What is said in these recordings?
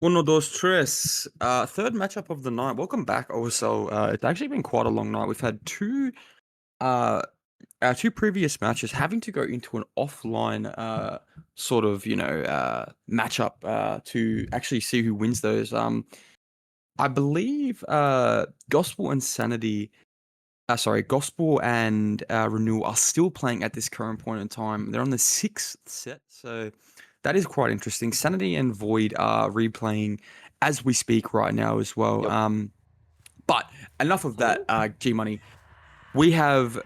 Uno, dos, tres. Third matchup of the night. Welcome back. Also, it's actually been quite a long night. We've had uh, our two previous matches having to go into an offline, sort of, matchup, to actually see who wins those. I believe, Gospel and Sanity. Sorry, Gospel and Renewal are still playing at this current point in time. They're on the sixth set, so that is quite interesting. Sanity and Void are replaying as we speak right now as well. Yep. But enough of that, G Money. We have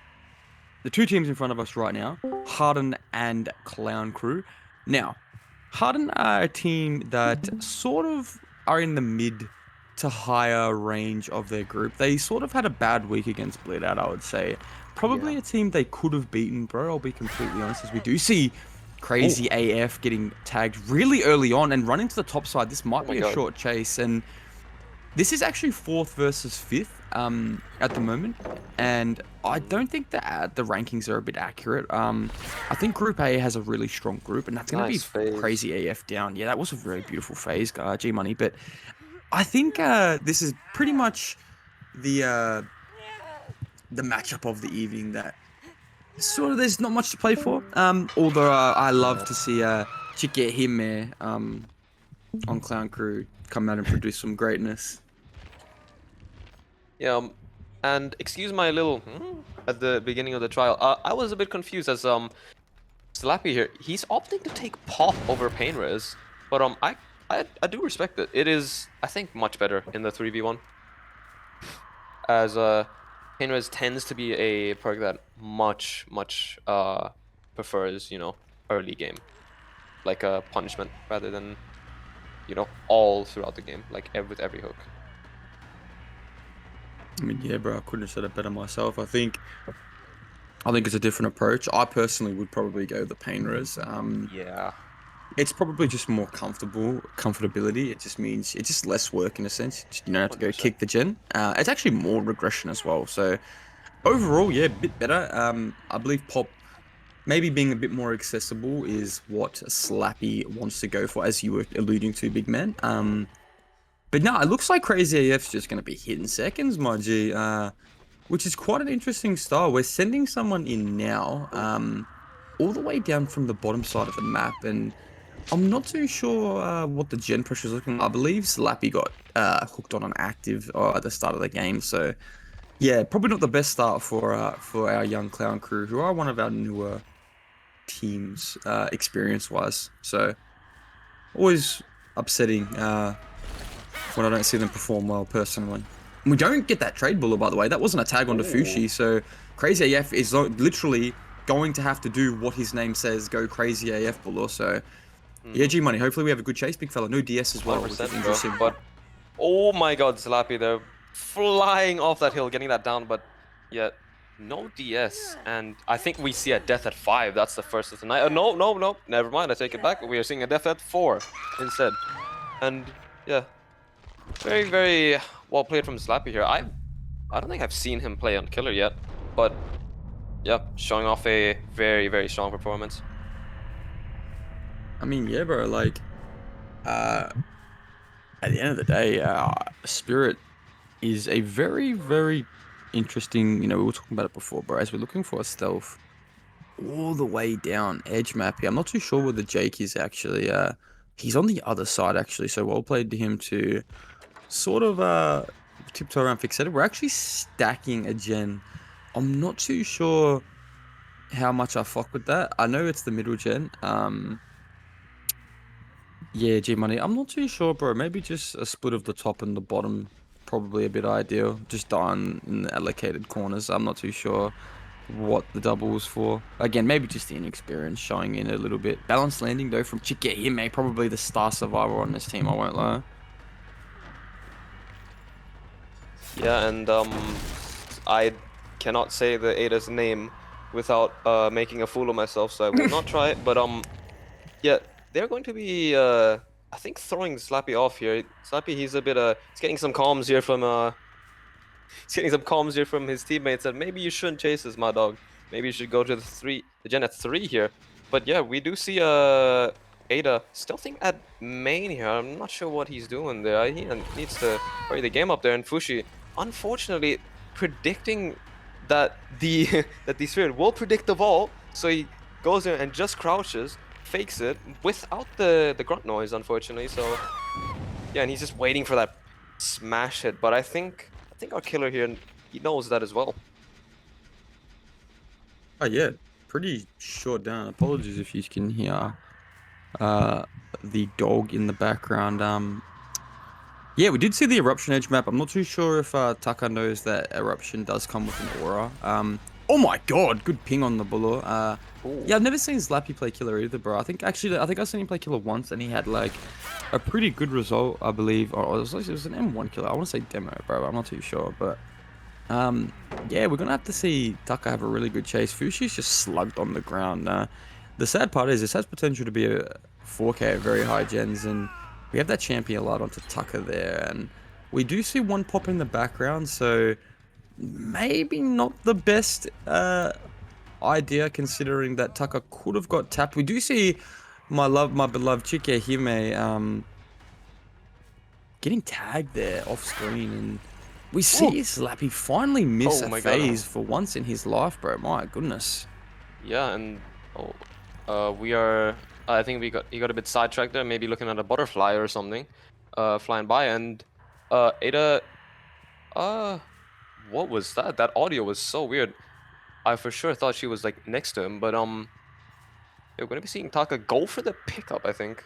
the two teams in front of us right now, Harden and Clown Crew. Now, Harden are a team that sort of are in the mid to higher range of their group. They sort of had a bad week against Bleed Out, I would say. Yeah. Probably a team they could have beaten, bro. I'll be completely honest, as we do see Oh, Crazy AF getting tagged really early on and running to the top side. This oh might my be a God. short chase, and this is actually fourth versus fifth at the moment, and I don't think that the rankings are a bit accurate. I think Group A has a really strong group, and that's going to be Nice phase. Crazy AF down. Yeah, that was a very beautiful phase, G Money. But I think this is pretty much the uh, the matchup of the evening that sort of there's not much to play for. Although I love Yeah. to see Chike Hime on Clown Crew come out and produce some greatness. Yeah. And excuse my little at the beginning of the trial. I was a bit confused as Slappy here. He's opting to take pop over pain res, but I do respect it. It is, I think, much better in the 3v1, as pain res tends to be a perk that much prefers, early game, like a punishment rather than, all throughout the game, like with every hook. I mean, yeah, bro, I couldn't have said it better myself. I think it's a different approach. I personally would probably go the pain res. Yeah. It's probably just more comfortability. It just means it's just less work in a sense. You don't have to go 100%. kick the gen. It's actually more regression as well. So overall, yeah, a bit better. I believe pop maybe being a bit more accessible is what Slappy wants to go for, as you were alluding to, big man. But no, it looks like Crazy AF's just going to be hitting seconds, my G. Which is quite an interesting style. We're sending someone in now, all the way down from the bottom side of the map, and I'm not too sure what the gen pressure is looking like. I believe Slappy got hooked on an active at the start of the game, so yeah, probably not the best start for our young clown crew, who are one of our newer teams experience-wise. So always upsetting when I don't see them perform well personally. We don't get that trade buller, by the way. That wasn't a tag onto Ooh. Fushi, so Crazy AF is literally going to have to do what his name says, go Crazy AF buller. So yeah, Mm-hmm. G Money. Hopefully we have a good chase, big fella. No DS as well, which is 100%, bro. interesting. But oh my God, Slappy, they're flying off that hill, getting that down, but yet no DS. And I think we see a death at 5. That's the first of the night. No, no, no. Never mind. I take it back. We are seeing a death at 4 instead. And yeah, very well played from Slappy here. I don't think I've seen him play on Killer yet, but yeah, showing off a very strong performance. I mean, yeah, bro. Like, uh, at the end of the day, Spirit is a very interesting. We were talking about it before, bro. As we're looking for a stealth all the way down edge map here. I'm not too sure where the Jake is actually. He's on the other side actually. So well played to him to sort of tiptoe around fixated. We're actually stacking a gen. I'm not too sure how much I fuck with that. I know it's the middle gen. Yeah, G Money. I'm not too sure, bro. Maybe just a split of the top and the bottom. Probably a bit ideal. Just dying in the allocated corners. I'm not too sure what the double was for. Again, maybe just the inexperience showing in a little bit. Balanced landing though from Chikehime, probably the star survivor on this team, I won't lie. Yeah, and I cannot say the Ada's name without making a fool of myself, so I will not try it. But yeah, they're going to be I think throwing Slappy off here. Slappy, he's a bit he's getting some comms here from he's getting some comms here from his teammates that maybe you shouldn't chase this, my dog. Maybe you should go to the gen at 3 here. But yeah, we do see Ada still think at main here. I'm not sure what he's doing there. He needs to hurry the game up there. And Fushi, unfortunately, predicting that the that the spirit will predict the ball, so he goes in and just crouches, fakes it without the grunt noise, unfortunately. So yeah, and he's just waiting for that smash hit. But I think our killer here, he knows that as well. Oh yeah, pretty short down. Apologies if you can hear uh the dog in the background. Yeah, we did see the Eruption Edge map. I'm not too sure if Taka knows that Eruption does come with an aura. Oh my God, good ping on the Buller. Ooh. Yeah, I've never seen Slappy play killer either, bro. I think I've seen him play killer once, and he had like a pretty good result, I believe. Or it was an M1 killer. I want to say demo, bro. I'm not too sure, but um, yeah, we're gonna have to see Taka have a really good chase. Fushi's just slugged on the ground. The sad part is this has potential to be a 4K at very high gens, and we have that champion a lot onto Taka there, and we do see one pop in the background, so maybe not the best idea considering that Taka could have got tapped. We do see my beloved Chike Hime getting tagged there off screen, and we Ooh. see Slappy finally miss Oh a my god. phase for once in his life, bro. My goodness. Yeah, and oh, we are. I think he got a bit sidetracked there. Maybe looking at a butterfly or something, flying by, and Ada. Uh, what was that? That audio was so weird. I for sure thought she was like next to him, but we're gonna be seeing Taka go for the pickup. I think.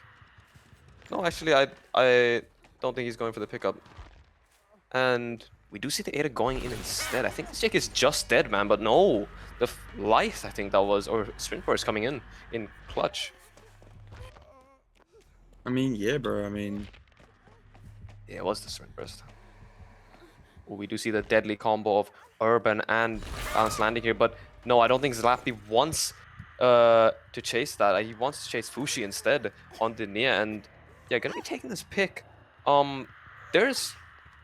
No, actually, I don't think he's going for the pickup. And we do see the Ada going in instead. I think this Jake is just dead, man, but no. The Lithe, I think that was, or Sprint Burst coming in clutch. I mean, yeah, bro. I mean, Yeah, it was the Sprint Burst. Well, we do see the deadly combo of Urban and Balance Landing here, but no, I don't think Zlappy wants to chase that. He wants to chase Fushi instead on Denia, and yeah, gonna be taking this pick. There's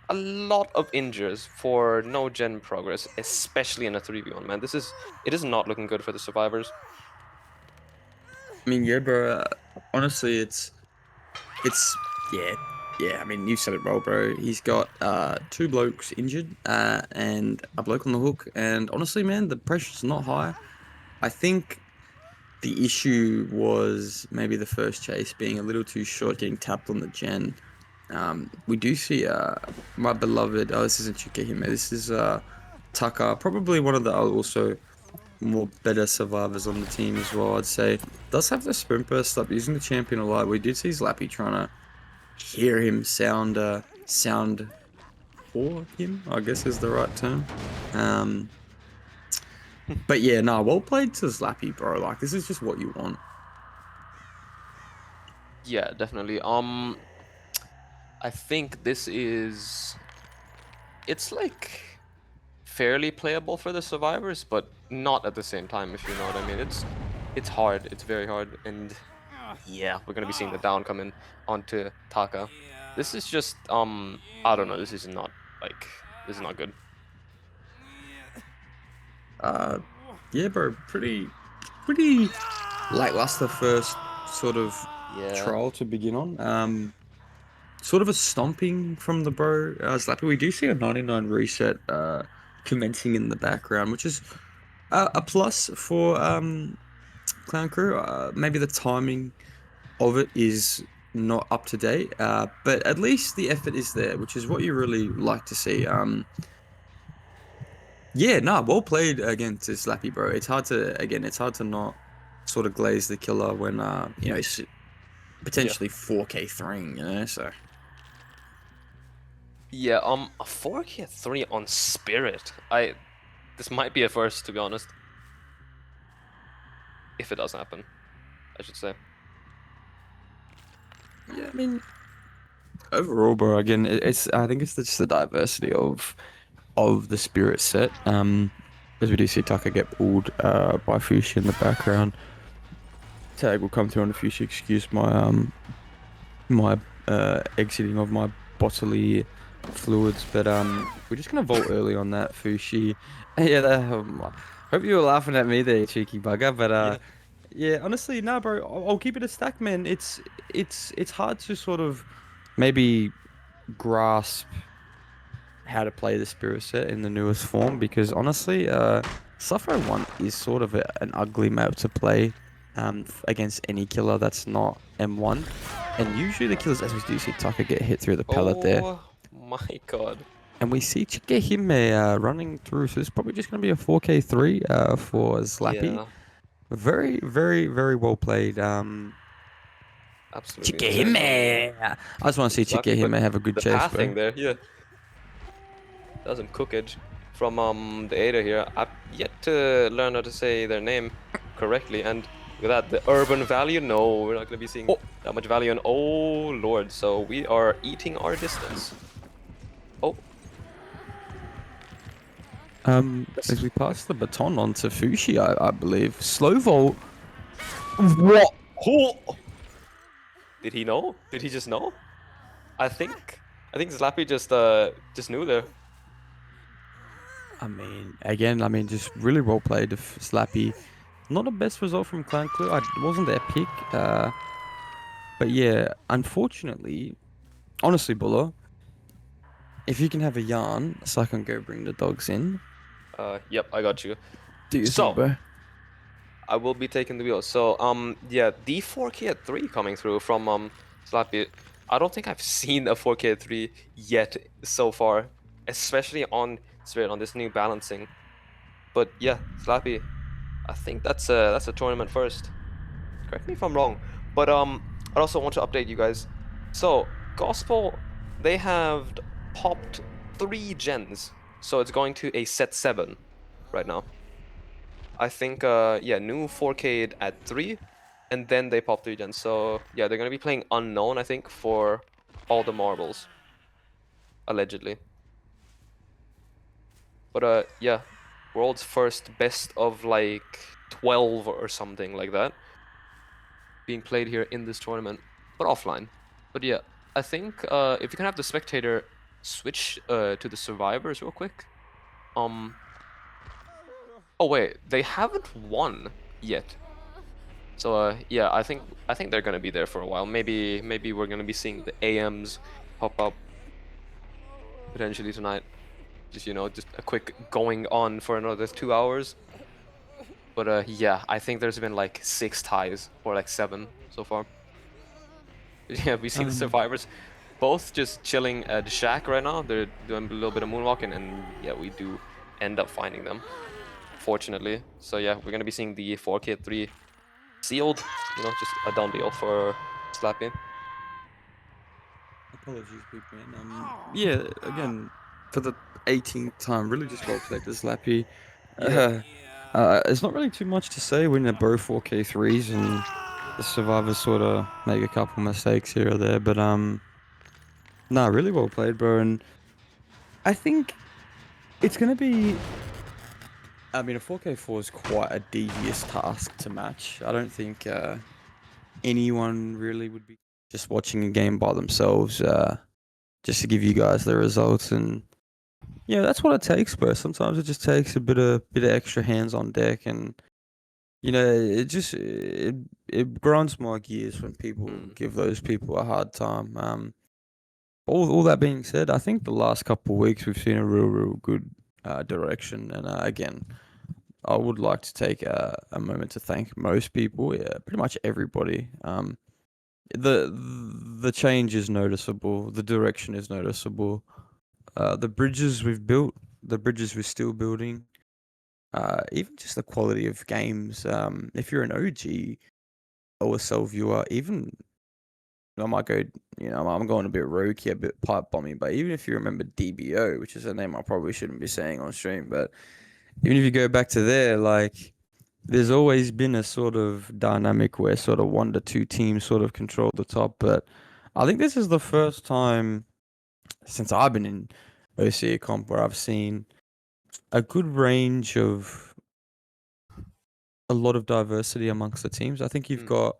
a lot of injures for no gen progress, especially in a 3v1, man. It is not looking good for the survivors. yeah, bro. Honestly, it's yeah, yeah. I mean, you said it well, bro. He's got two blokes injured, and a bloke on the hook. And honestly, man, the pressure's not high. I think the issue was maybe the first chase being a little too short, getting tapped on the gen. We do see my beloved. Oh, this isn't Chukahime. This is Taka, probably one of the also more better survivors on the team as well. I'd say does have the sprint burst up using the champion a lot. We did see Slappy trying to hear him sound for him, I guess is the right term. Um, but yeah, nah, well played to Slappy, bro. Like this is just what you want. Yeah, definitely. I think this is it's like fairly playable for the survivors, but not at the same time, if you know what I mean. It's hard. It's very hard, and yeah, we're gonna be seeing the down come in onto Taka. This is just I don't know. This is not good. Uh, yeah, bro, pretty lackluster first sort of Yeah. trial to begin on. Sort of a stomping from the bro. Slappy, we do see a 99 reset commencing in the background, which is a plus for Clown Crew. Maybe the timing of it is not up to date, but at least the effort is there, which is what you really like to see. Yeah, nah, well played again to Slappy, bro. It's hard to not sort of glaze the killer when it's Yeah. potentially 4K 3, so. Yeah. A 4K 3 on Spirit. This might be a first, to be honest. If it does happen, I should say. Yeah, I mean, overall, bro, again, I think it's just the diversity of the spirit set. As we do see Tucker get pulled by Fushi in the background. Tag will come through on the Fushi. Excuse my exiting of my bodily fluids, but we're just gonna vote early on that Fushi. Yeah, hope you were laughing at me there, cheeky bugger. But Yeah. Yeah, honestly, nah, bro. I'll keep it a stack, man. It's hard to sort of maybe grasp how to play the Spirit set in the newest form because honestly, Sapphire 1 is sort of an ugly map to play against any killer that's not M1. And usually the killers, as we do see Tucker get hit through the pellet there. Oh my god. And we see Chikehime running through, so it's probably just going to be a 4K3 for Slappy. Yeah, Very, very, very well played. absolutely insane from Chikehime! I just want to see Slappy, but Chikehime have a good the chase, bro. pathing there, yeah, doesn't cook it from the Ada here. I've yet to learn how to say their name correctly, and look at that, the urban value. No, we're not gonna be seeing Oh, that much value. And oh lord, so we are eating our distance. Oh, as we pass the baton on to Fushi, I believe. Slow Volt. What? oh, did he know? Did he just know? I think I think Slappy just knew there. I mean, again, just really well played of Slappy. Not the best result from Clan Clue. I wasn't their pick. But yeah, unfortunately, honestly, Buller, if you can have a yarn so I can go bring the dogs in, Yep, I got you. do your thing, So bro. I will be taking the wheel. So, yeah, the 4K at 3 coming through from Slappy. I don't think I've seen a 4K at 3 yet so far, especially on Spirit on this new balancing. But yeah, Slappy, I think that's a tournament first. Correct me if I'm wrong. But I also want to update you guys. So, Gospel, they have popped 3 gens, so it's going to a set 7 right now. I think yeah, new 4K at 3, and then they pop 3 gens. So yeah, they're gonna be playing unknown, I think, for all the marbles, allegedly. But yeah, world's first best of like 12 or something like that being played here in this tournament, but offline. But yeah, I think if you can have the spectator switch to the survivors real quick. Um. Oh wait, they haven't won yet. So yeah, I think they're gonna be there for a while. Maybe we're gonna be seeing the AMs pop up potentially tonight. Just just a quick going on for another 2 hours. But yeah, I think there's been like 6 ties or like 7 so far. Yeah, we see the Um, survivors both just chilling at the shack right now. They're doing a little bit of moonwalking, and yeah, we do end up finding them, fortunately. So yeah, we're gonna be seeing the 4K3 sealed. Just a done deal for Slappy. apologies, big man. Yeah, again, for the 18th time, really just well played this Lappy. Yeah. It's not really too much to say when they're both 4K3s and the survivors sort of make a couple mistakes here or there, but nah, really well played, bro. And I think it's gonna be. A 4K4 is quite a devious task to match. I don't think anyone really would be just watching a game by themselves, just to give you guys the results. And yeah, that's what it takes, bro. Sometimes it just takes a bit of extra hands on deck, and it grinds my gears when people Mm. give those people a hard time. All that being said, I think the last couple of weeks we've seen a real good direction, and again, I would like to take a moment to thank most people, yeah, pretty much everybody. The change is noticeable, the direction is noticeable. The bridges we've built, the bridges we're still building, even just the quality of games. If you're an OG OSL viewer, even I might go, I'm going a bit rogue here, a bit pipe bombing, but even if you remember DBO, which is a name I probably shouldn't be saying on stream, but even if you go back to there, like there's always been a sort of dynamic where sort of 1 to 2 teams sort of control the top, but I think this is the first time since I've been in OCA comp where I've seen a good range of a lot of diversity amongst the teams. I think you've Mm. got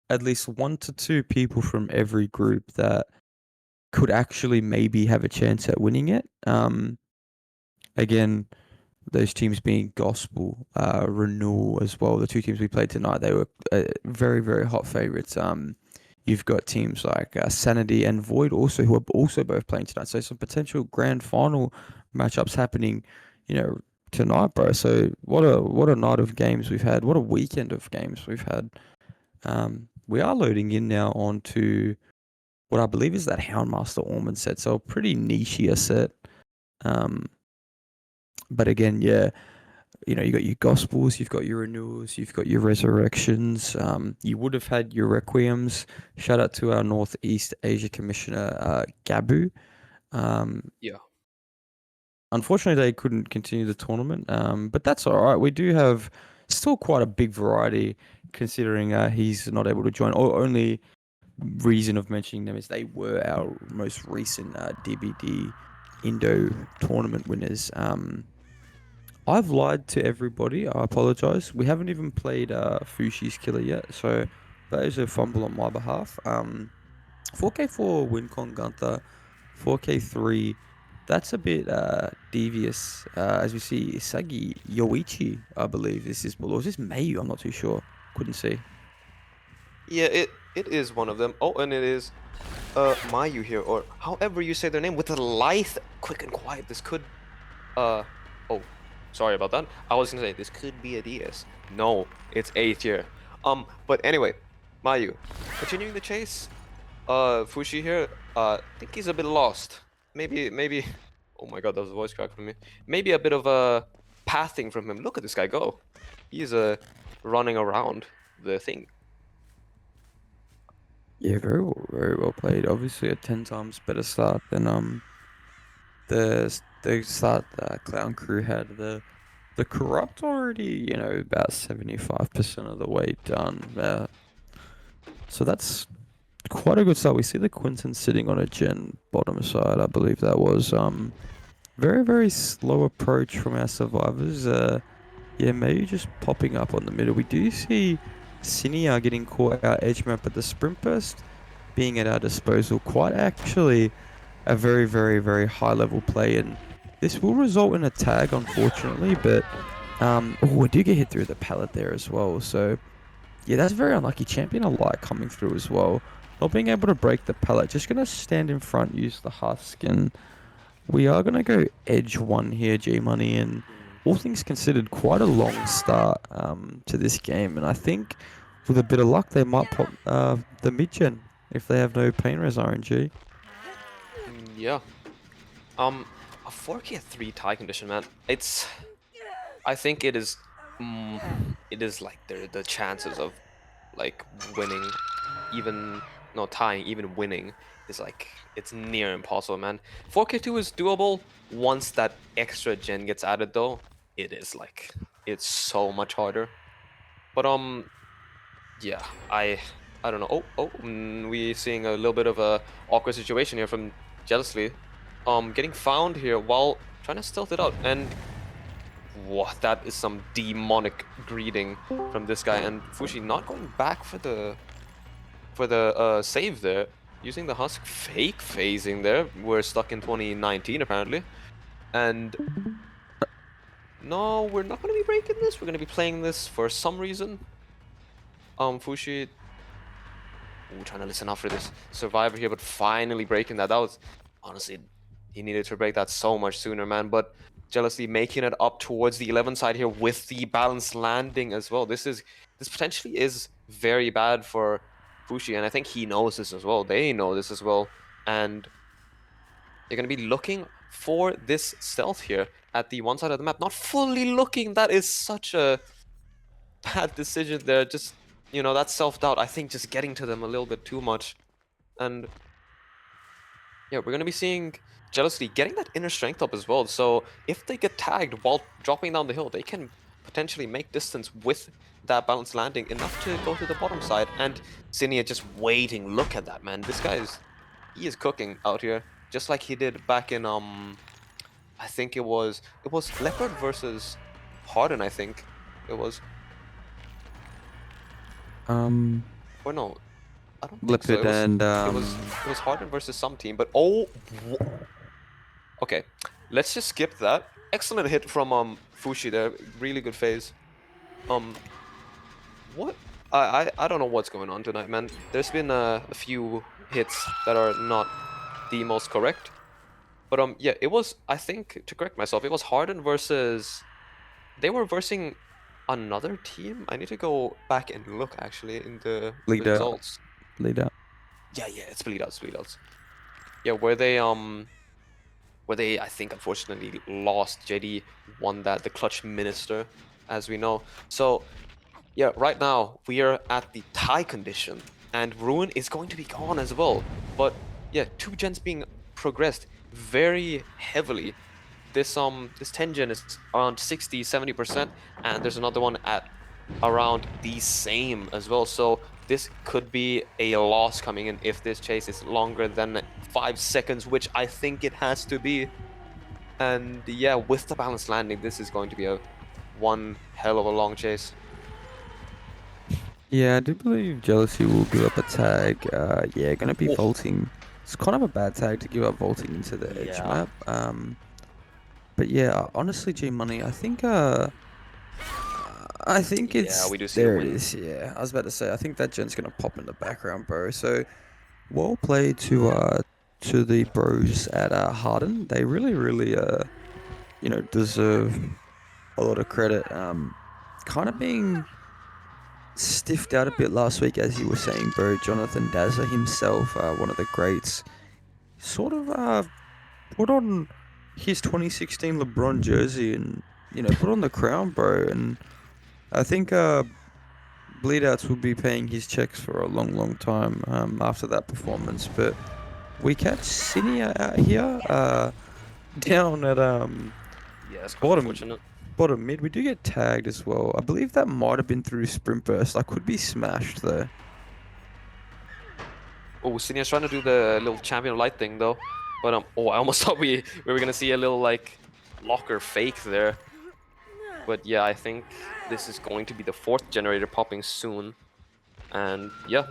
at least 1 to 2 people from every group that could actually maybe have a chance at winning it. Again, those teams being Gospel, Renewal as well. The two teams we played tonight, they were very, very hot favorites. You've got teams like Sanity and Void also, who are also both playing tonight. So some potential grand final matchups happening, tonight, bro. So what a night of games we've had. What a weekend of games we've had. We are loading in now onto what I believe is that Houndmaster Ormond set. So a pretty niche set. Um, but again, yeah, you got your Gospels, you've got your Renewals, you've got your Resurrections. You would have had your Requiems. Shout out to our Northeast Asia Commissioner, Gabu. Um, Yeah. Unfortunately, they couldn't continue the tournament, but that's all right. We do have still quite a big variety, considering he's not able to join. Or only reason of mentioning them is they were our most recent DBD Indo tournament winners. I've lied to everybody. I apologize. We haven't even played Fushi's Killer yet, so that is a fumble on my behalf. 4K4 Wincon Gunther, 4K3. That's a bit devious. As we see, Isagi Yoichi, I believe this is, or is this Mayu? I'm not too sure. Couldn't see. Yeah, it is one of them. Oh, and it is Mayu here, or however you say their name, with a lithe, quick and quiet. This could uh oh, sorry about that. I was gonna say this could be a DS. No, it's A tier. But anyway, Mayu, continuing the chase. Fushi here, think he's a bit lost. Maybe. Oh my God, that was a voice crack from me. Maybe a bit of a pathing from him. Look at this guy go. He's running around the thing. Yeah, very well played. Obviously, a 10 times better start than the start Clown Crew had. The corrupt already, about 75% of the way done. So that's quite a good start. We see the Quinton sitting on a gen bottom side. I believe that was very very slow approach from our survivors. Yeah, maybe just popping up on the middle. We do see Cinia getting caught out edge map, but the sprint burst being at our disposal. Quite actually a very very very high level play, and this will result in a tag, unfortunately. But oh, we do get hit through the pallet there as well. So yeah, that's very unlucky. Champion alike coming through as well. Not being able to break the pallet. Just going to stand in front, use the husk, and we are going to go edge one here, G-Money. And all things considered, quite a long start to this game. And I think with a bit of luck, they might pop the mid-gen if they have no pain res RNG. Yeah. A 4K3 tie condition, man. I think it is like the chances of like winning, even no tying, even winning is like it's near impossible, man. 4K2 is doable once that extra gen gets added, though. It is like it's so much harder. But yeah, I don't know. We seeing a little bit of a awkward situation here from Jealously. Getting found here while trying to stealth it out, and what, that is some demonic greeting from this guy. And Fushi not going back for the save there, using the husk, fake phasing there. We're stuck in 2019 apparently, and no, we're not going to be breaking this. We're going to be playing this for some reason. Fushi, ooh, trying to listen out for this survivor here, but finally breaking that. That was honestly, he needed to break that so much sooner, man. But Jealously making it up towards the 11 side here with the balanced landing as well. This potentially is very bad for Fushi, and I think he knows this as well. They know this as well, and they're going to be looking for this stealth here at the one side of the map. Not fully looking. That is such a bad decision there. Just, that self-doubt, I think, just getting to them a little bit too much. And yeah, we're going to be seeing Jealously getting that inner strength up as well. So if they get tagged while dropping down the hill, they can potentially make distance with that balanced landing enough to go to the bottom side. And Cinia just waiting. Look at that, man. This guy he is cooking out here, just like he did back in I think it was Leopard versus Harden. I think it was, Um, or no, I don't think so. Leopard and It was Harden versus some team. But oh, okay, let's just skip that. excellent hit from Fushi there. Really good phase. Um, what? I don't know what's going on tonight, man. There's been a few hits that are not the most correct. But yeah, it was, I think, to correct myself, it was Harden versus, they were versing another team. I need to go back and look actually in the Leader, results. leader. Yeah, it's Bleed Outs, Bleed Outs. Yeah, where they I think unfortunately lost. JD won that, the clutch minister, as we know. So yeah, right now we are at the tie condition, and Ruin is going to be gone as well. But yeah, two gens being progressed very heavily. This 10 gen is around 60-70%, and there's another one at around the same as well. So this could be a loss coming in if this chase is longer than 5 seconds, which I think it has to be. And yeah, with the balanced landing, this is going to be a one hell of a long chase. Yeah, I do believe Jealousy will give up a tag. Yeah, gonna be Oh, vaulting. It's kind of a bad tag to give up vaulting into the edge yeah. map. But yeah, honestly, G Money, I think Yeah, it's we do see a there. It win. is. Yeah, I was about to say. I think that gen's gonna pop in the background, bro. So well played to the bros at Harden. They really deserve a lot of credit. Kind of being stiffed out a bit last week, as you were saying, bro. Jonathan Dazzler himself, one of the greats, sort of put on his 2016 LeBron jersey and put on the crown, bro. And I think Bleedouts will be paying his checks for a long time after that performance. But we catch Cinia out here down at Yeah, it's quite bottom unfortunate. bottom mid. We do get tagged as well. I believe that might have been through sprint burst. I could be smashed though. Oh, Senior's trying to do the little champion of light thing though. But oh, I almost thought we were gonna see a little like locker fake there. But yeah, I think this is going to be the fourth generator popping soon. And yeah,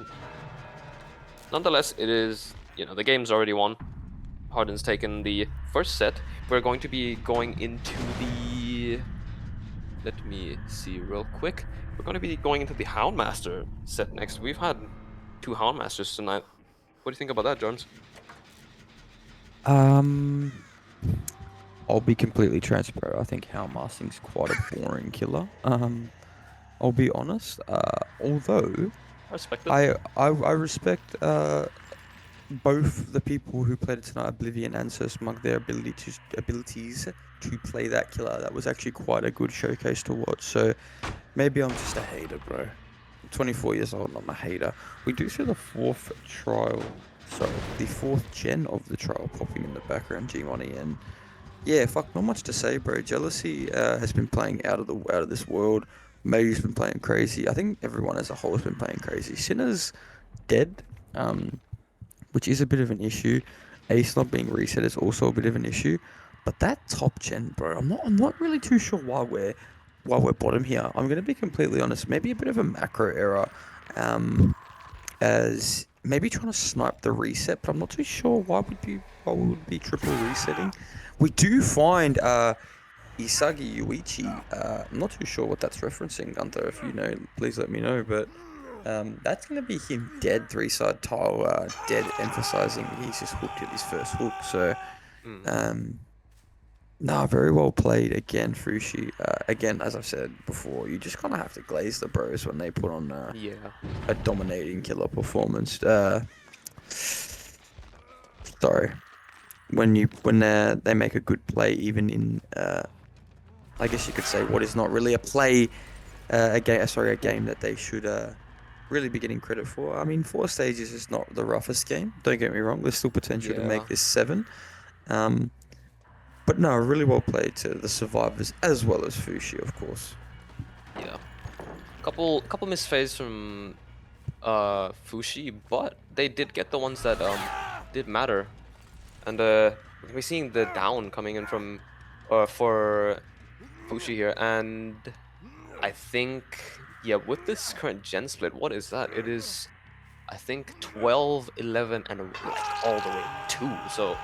nonetheless, it is, the game's already won. Harden's taken the first set. We're going to be going into the, let me see real quick. We're going to be going into the Houndmaster set next. We've had two Houndmasters tonight. What do you think about that, Jones? Um, I'll be completely transparent. I think Howlmasting's quite a boring killer. I'll be honest. Although I respect it. I respect both the people who played it tonight, Oblivion and So Smug, their abilities to play that killer. That was actually quite a good showcase to watch. So maybe I'm just a hater, bro. I'm 24 years old and I'm a hater. We do see the the fourth gen of the trial popping in the background, G-Money, and yeah, fuck, not much to say, bro. Jealousy has been playing out of this world. May's been playing crazy. I think everyone as a whole has been playing crazy. Sinner's dead, which is a bit of an issue. Ace not being reset is also a bit of an issue. But that top gen, bro, I'm not really too sure why we're bottom here. I'm gonna be completely honest. Maybe a bit of a macro error, as maybe trying to snipe the reset, but I'm not too sure why we would be triple resetting. We do find Isagi Yuichi. I'm not too sure what that's referencing, Gunther. If you know, please let me know. But that's going to be him dead three-side tile, dead, emphasizing he's just hooked at his first hook. So, Mm, um, nah, very well played again, Fushi. Again, as I've said before, you just kind of have to glaze the bros when they put on yeah. a dominating killer performance. Sorry, when they make a good play, even in I guess you could say what is not really a play, a game that they should really be getting credit for. I mean, four stages is not the roughest game. Don't get me wrong. There's still potential to Yeah. make this seven. Um, but no, really well played to the survivors as well as Fushi, of course. Yeah. Couple misfades from Fushi, but they did get the ones that did matter. And we're seeing the down coming in from for Fushi here, and I think, yeah, with this current gen split, what is that? It is, I think, 12, 11, and like all the way 2. So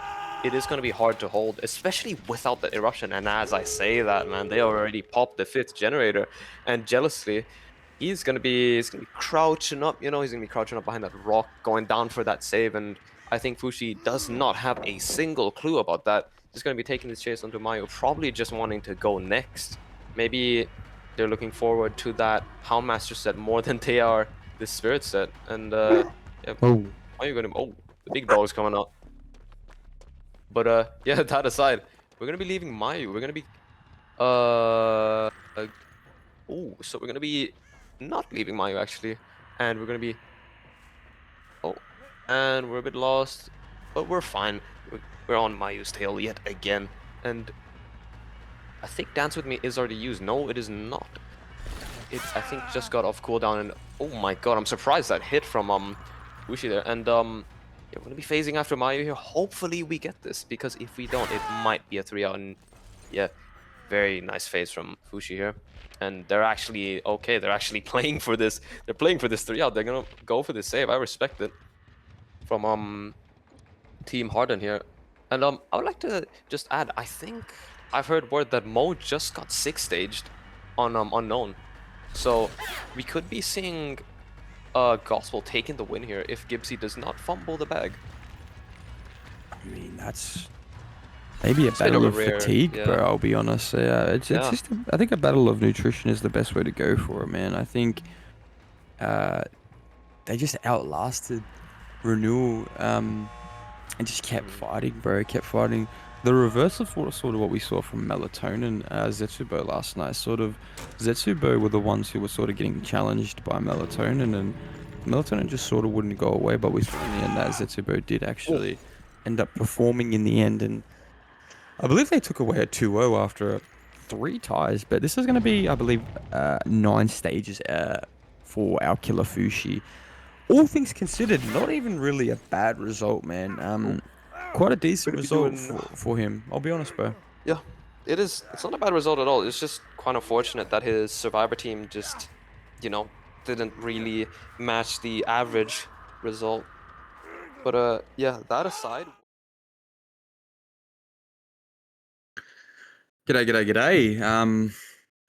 it is going to be hard to hold, especially without the eruption. And as I say that, man, they already popped the 5th generator, and jealously, he's gonna be crouching up. He's gonna be crouching up behind that rock, going down for that save. And I think Fushi does not have a single clue about that. Just gonna be taking this chase onto Mayu, probably just wanting to go next. Maybe they're looking forward to that Houndmaster set more than they are the Spirit set. And yeah, Oh, Mayu gonna the big dog's coming out. But yeah, that aside, we're gonna be leaving Mayu. We're gonna be so we're gonna be not leaving Mayu actually, and we're gonna be and we're a bit lost, but we're fine. We're on Mayu's tail yet again, and I think Dance With Me is already used. No, it is not. It I think just got off cooldown, and oh my god, I'm surprised that hit from Fushi there. And yeah, we're gonna be phasing after Mayu here. Hopefully we get this, because if we don't, it might be a 3-out. And yeah, very nice phase from Fushi here. And they're actually okay. They're actually playing for this. They're playing for this 3-out. They're gonna go for this save. I respect it from Team Harden here. And I would like to just add, I think I've heard word that Mo just got 6 staged on Unknown. So we could be seeing Gospel taking the win here if Gibbsy does not fumble the bag. I mean, that's maybe a It's a bit battle of of a rare, fatigue, yeah. bro. I'll be honest. It's Yeah. just I think a battle of nutrition is the best way to go for it, man. I think they just outlasted Renewal and just kept fighting, bro. Kept fighting. The reverse of sort of what we saw from Melatonin, Zetsubo last night. Sort of Zetsubo were the ones who were sort of getting challenged by Melatonin, and Melatonin just sort of wouldn't go away. But we saw in the end that Zetsubo did actually end up performing in the end, and I believe they took away a 2-0 after 3 ties. But this is going to be, I believe, 9 stages for our killer Fushi. All things considered, not even really a bad result, man. Quite a decent We're gonna be result doing for him. I'll be honest, bro. Yeah, it is. It's not a bad result at all. It's just quite unfortunate that his Survivor team just, didn't really match the average result. But yeah, that aside. G'day, g'day, g'day.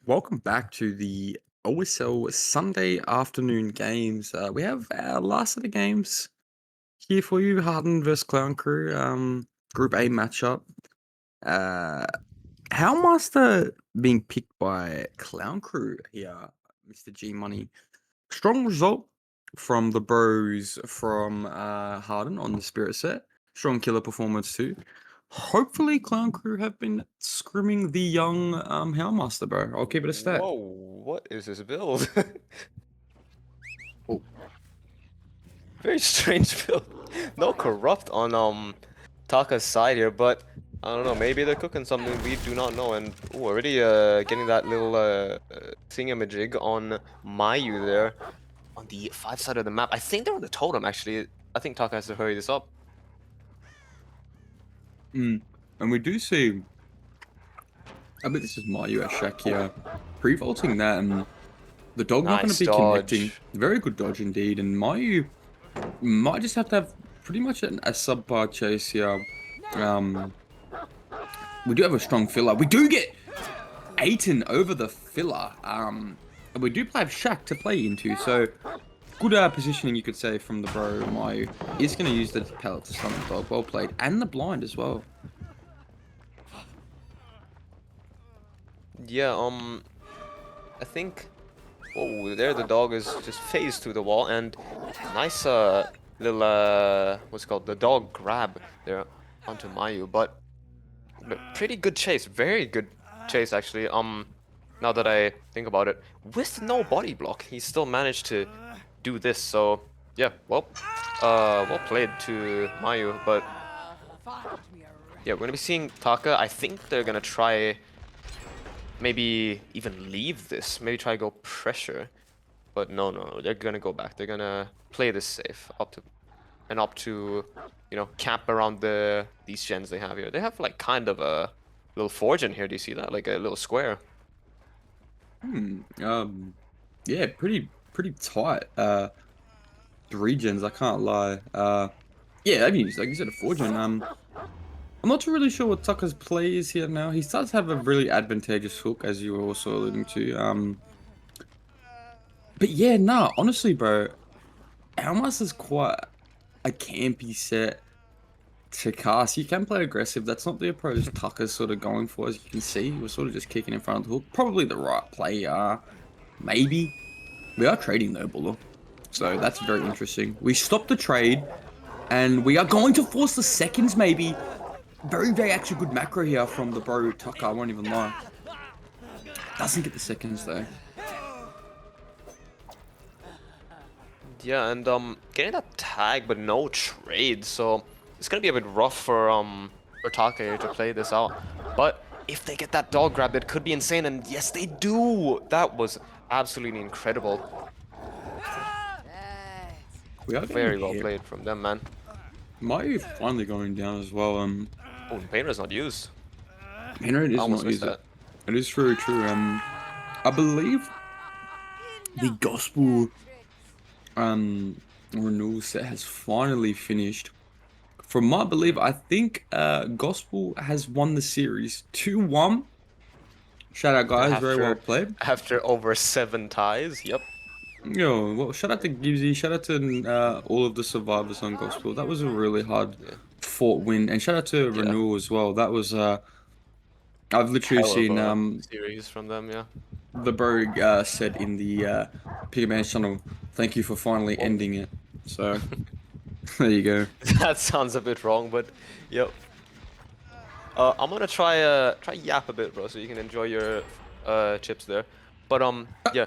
Welcome back to the OSL Sunday afternoon games. We have our last of the games here for you. Harden versus Clown Crew. Group A matchup. Howmaster being picked by Clown Crew here, Mr. G Money. Strong result from the bros from Harden on the Spirit set. Strong killer performance too. Hopefully, Clown Crew have been scrimming the young Hellmaster, bro. I'll keep it a stack. Whoa, what is this build? Oh. Very strange build. No corrupt on Taka's side here, but I don't know. Maybe they're cooking something we do not know. And ooh, already getting that little thingamajig on Mayu there on the 5 side of the map. I think they're on the totem actually. I think Taka has to hurry this up. And we do see, I bet this is Mayu at Shaq here, pre-vaulting that, and the dog not going Nice to be connecting. dodge. Very good dodge indeed, and Mayu might just have to have pretty much a subpar chase here. We do have a strong filler. We do get Aiton over the filler. And we do have Shaq to play into, so good positioning, you could say, from the bro. Mayu is going to use the pellet to stun the dog. Well played. And the blind as well. Yeah, I think. Oh, there the dog is just phased through the wall, and nice little what's it called, the dog grab there onto Mayu, but pretty good chase, very good chase actually. Now that I think about it, with no body block, he still managed to do this. So yeah, well played to Mayu, but yeah, we're gonna be seeing Taka. I think they're gonna try. Maybe even leave this. Maybe try to go pressure. But no. They're gonna go back. They're gonna play this safe up to, camp around these gens they have here. They have like kind of a little forge in here. Do you see that? Like a little square. Yeah, pretty tight. 3 gens, I can't lie. Yeah, I mean, like you said, a 4 gen. I'm not too really sure what Tucker's play is here now. He does have a really advantageous hook, as you were also alluding to. But yeah, nah, honestly, bro, Almas is quite a campy set to cast. You can play aggressive. That's not the approach Tucker's sort of going for, as you can see. We're sort of just kicking in front of the hook. Probably the right play, maybe. We are trading though, Buller. So that's very interesting. We stopped the trade, and we are going to force the seconds, maybe. Very, very actually good macro here from the bro Tucker, I won't even lie. Doesn't get the seconds though. Yeah, and getting that tag but no trade, so it's gonna be a bit rough for Take to play this out. But if they get that dog grab, it could be insane, and yes, they do. That was absolutely incredible. We are getting Very well hit. played from them, man. Mayu finally going down as well. Oh, the painter's not used. Henry I is almost not missed used it. that. It is very true. I believe the gospel renewal set has finally finished. From my belief, I think Gospel has won the series 2-1. Shout out guys, very well After played. after over 7 ties, yep. Yo, well, shout out to Gibbsy, shout out to all of the survivors on Gospel. That was a really hard Yeah, fought win, and shout out to yeah. Renewal as well. That was I've literally Hell of seen a series from them, yeah. the bro said in the Piggy Man channel, thank you for finally Whoa. ending it. So there you go. That sounds a bit wrong, but yep. I'm gonna try yap a bit, bro, so you can enjoy your chips there. But yeah,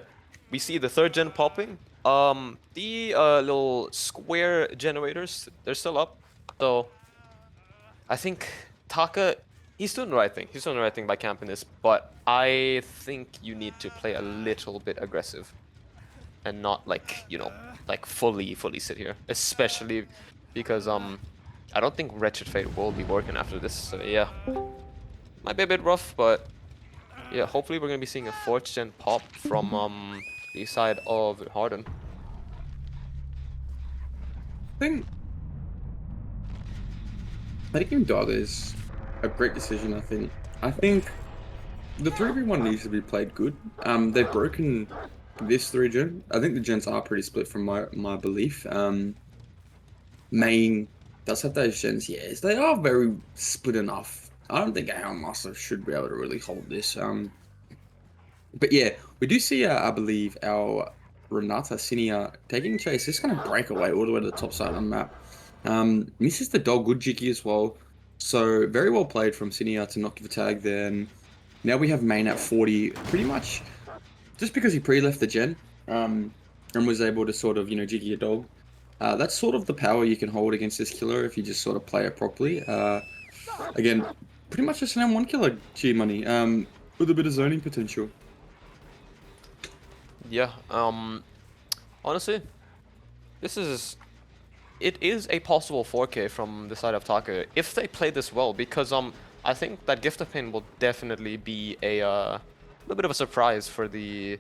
we see the third gen popping. The little square generators, they're still up. So I think Taka, he's doing the right thing. He's doing the right thing by camping this, but I think you need to play a little bit aggressive and not like, you know, like fully sit here, especially because I don't think Wretched Fate will be working after this. So yeah, might be a bit rough, but yeah, hopefully we're gonna be seeing a 4th gen pop from the side of Harden. I think taking Dog is a great decision, I think the 3v1 needs to be played good. They've broken this 3 gen. I think the gens are pretty split from my belief. Main does have those gens, yes. They are very split enough. I don't think our master should be able to really hold this. But yeah, we do see, I believe, our Renata Sinia taking chase. This is going to break away all the way to the top side of the map. Misses the dog good jiggy as well. So very well played from Sinia to not give a tag there. And now we have main at 40, pretty much just because he pre-left the gen and was able to sort of, jiggy a dog. That's sort of the power you can hold against this killer if you just sort of play it properly. Again, pretty much just an M1 killer G money with a bit of zoning potential. Yeah, honestly, it is a possible 4K from the side of Taka if they play this well, because I think that Gift of Pain will definitely be a little bit of a surprise for the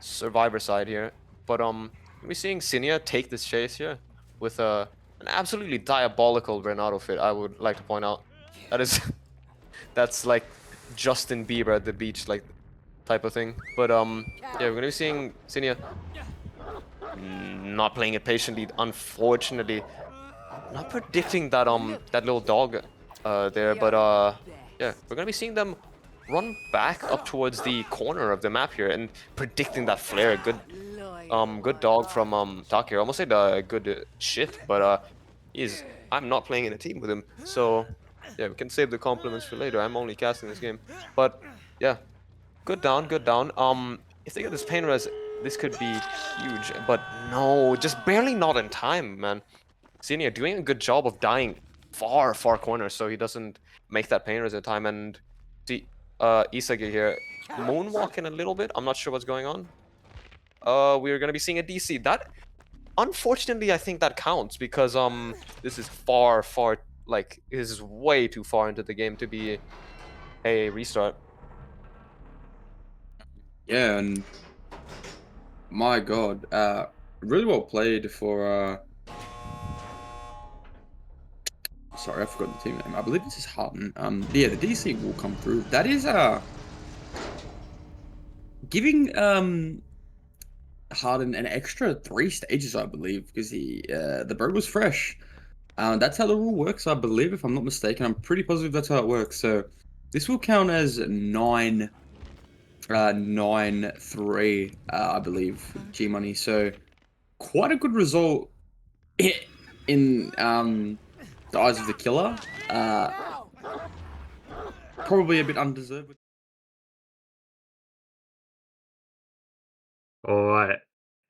survivor side here. But we're seeing Sinia take this chase here with an absolutely diabolical Renato fit. I would like to point out that is that's like Justin Bieber at the beach like type of thing. But yeah, we're gonna be seeing Sinia not playing it patiently, unfortunately. Not predicting that that little dog there, but yeah, we're gonna be seeing them run back up towards the corner of the map here and predicting that flare. Good dog from Tak here. Almost said good shit, but I'm not playing in a team with him, so yeah, we can save the compliments for later. I'm only casting this game, but yeah, good down, good down. If they get this pain res, this could be huge, but no, just barely not in time, man. Senior doing a good job of dying far corner so he doesn't make that pain res in time, and see Isagi here moonwalking a little bit. I'm not sure what's going on. We're gonna be seeing a DC. That unfortunately I think that counts because this is far like this is way too far into the game to be a restart. Yeah, and my God, really well played for Sorry, I forgot the team name. I believe this is Harden. Yeah, the DC will come through. That is giving Harden an extra 3 stages, I believe, because the bird was fresh. That's how the rule works, I believe, if I'm not mistaken. I'm pretty positive that's how it works. So this will count as 9-3, I believe, G Money. So quite a good result in the eyes of the killer. Probably a bit undeserved. All right.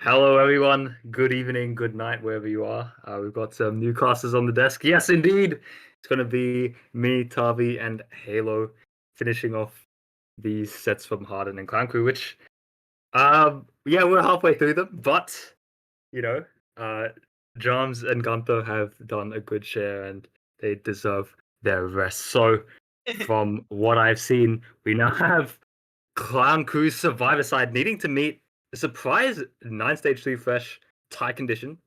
Hello, everyone. Good evening, good night, wherever you are. We've got some new classes on the desk. Yes, indeed. It's going to be me, Tavi, and Halo finishing off these sets from Harden and Clown Crew, which, yeah, we're halfway through them, but, you know, Jams and Gunther have done a good share and they deserve their rest. So, from what I've seen, we now have Clown Crew's Survivor side needing to meet a surprise 9 stage 3 fresh tie condition,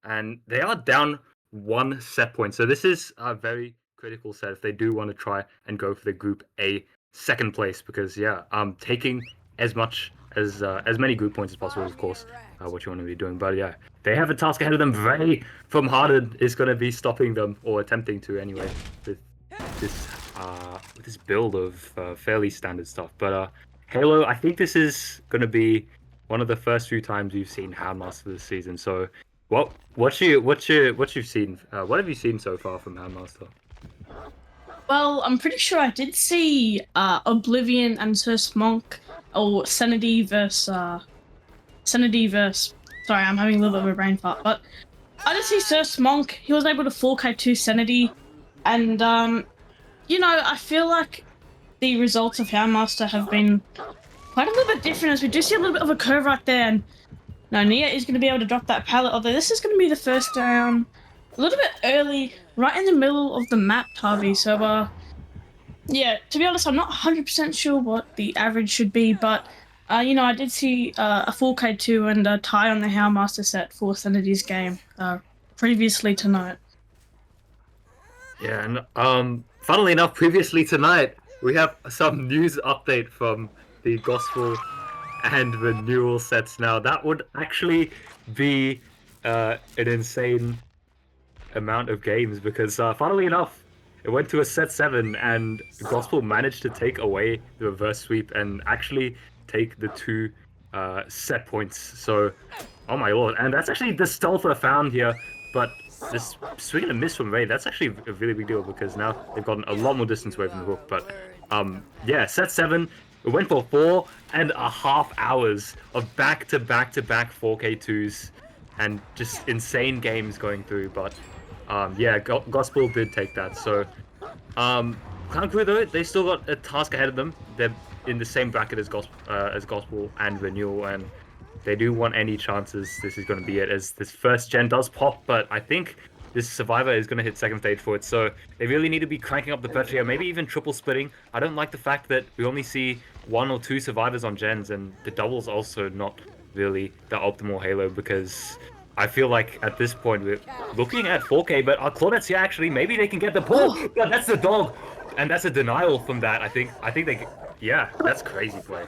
and they are down 1 set point. So this is a very critical set if they do want to try and go for the Group A second place, because yeah, taking as many group points as possible, of course, what you want to be doing. But yeah, they have a task ahead of them. Ray from Harden is going to be stopping them, or attempting to anyway, with this build of fairly standard stuff. But Halo, I think this is going to be one of the first few times you've seen Houndmaster this season. So, what you've seen? What have you seen so far from Houndmaster? Well, I'm pretty sure I did see Oblivion and Sir Monk, or Sanity versus Sorry, I'm having a little bit of a brain fart, but I did see Sir Monk. He was able to 4K2 Sanity, and you know, I feel like the results of Houndmaster have been quite a little bit different, as we do see a little bit of a curve right there, and no, Nia is going to be able to drop that pallet, although this is going to be the first down a little bit early, right in the middle of the map, Harvey. So, yeah, to be honest, I'm not 100% sure what the average should be, but, you know, I did see a 4K2 and a tie on the Houndmaster set for Sanity's game previously tonight. Yeah, and funnily enough, previously tonight we have some news update from the Gospel and Renewal sets. Now that would actually be an insane amount of games, because funnily enough, it went to a set 7 and Gospel managed to take away the reverse sweep and actually take the 2 set points. So, oh my lord, and that's actually the stealther found here, but this swing and a miss from Ray, that's actually a really big deal, because now they've gotten a lot more distance away from the hook. But yeah, set 7, it went for 4.5 hours of back-to-back-to-back 4K2s and just insane games going through. But yeah, Gospel did take that. So Clown Crew, though, they still got a task ahead of them. They're in the same bracket as Gospel and Renewal, and they do want any chances this is going to be it, as this first gen does pop. But I think this Survivor is going to hit second stage for it, so they really need to be cranking up the pressure here, maybe even triple splitting. I don't like the fact that we only see 1 or 2 survivors on gens, and the doubles also not really the optimal Halo, because I feel like at this point we're looking at 4K, but our Claudette's here actually. Maybe they can get the pull. Yeah, that's the dog, and that's a denial from that. I think they, yeah, that's crazy play.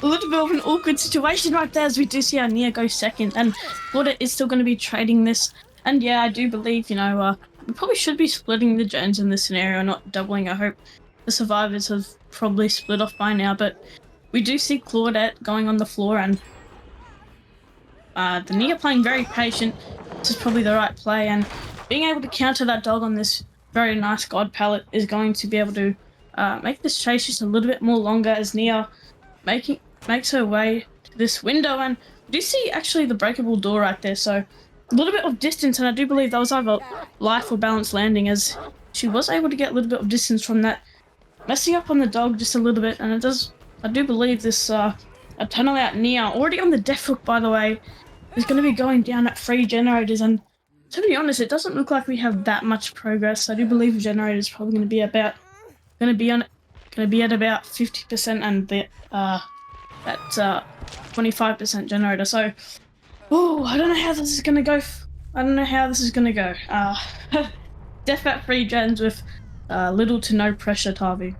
A little bit of an awkward situation right there, as we do see our Nia go second, and Claudette is still going to be trading this. And yeah, I do believe, you know, we probably should be splitting the gens in this scenario, not doubling. I hope the survivors have probably split off by now, but we do see Claudette going on the floor, and the Nia playing very patient. This is probably the right play, and being able to counter that dog on this very nice God pallet is going to be able to make this chase just a little bit more longer, as Nia makes her way to this window. And we do see actually the breakable door right there, so a little bit of distance, and I do believe that was either life or balanced landing, as she was able to get a little bit of distance from that, messing up on the dog just a little bit. And I do believe this a tunnel out Nia, already on the death hook, by the way, is going to be going down at 3 generators. And to be honest, it doesn't look like we have that much progress. I do believe the generator is probably going to be at about 50%, and the that 25% generator. So, oh, I don't know how this is gonna go. deathbat free gens with little to no pressure, Tavi.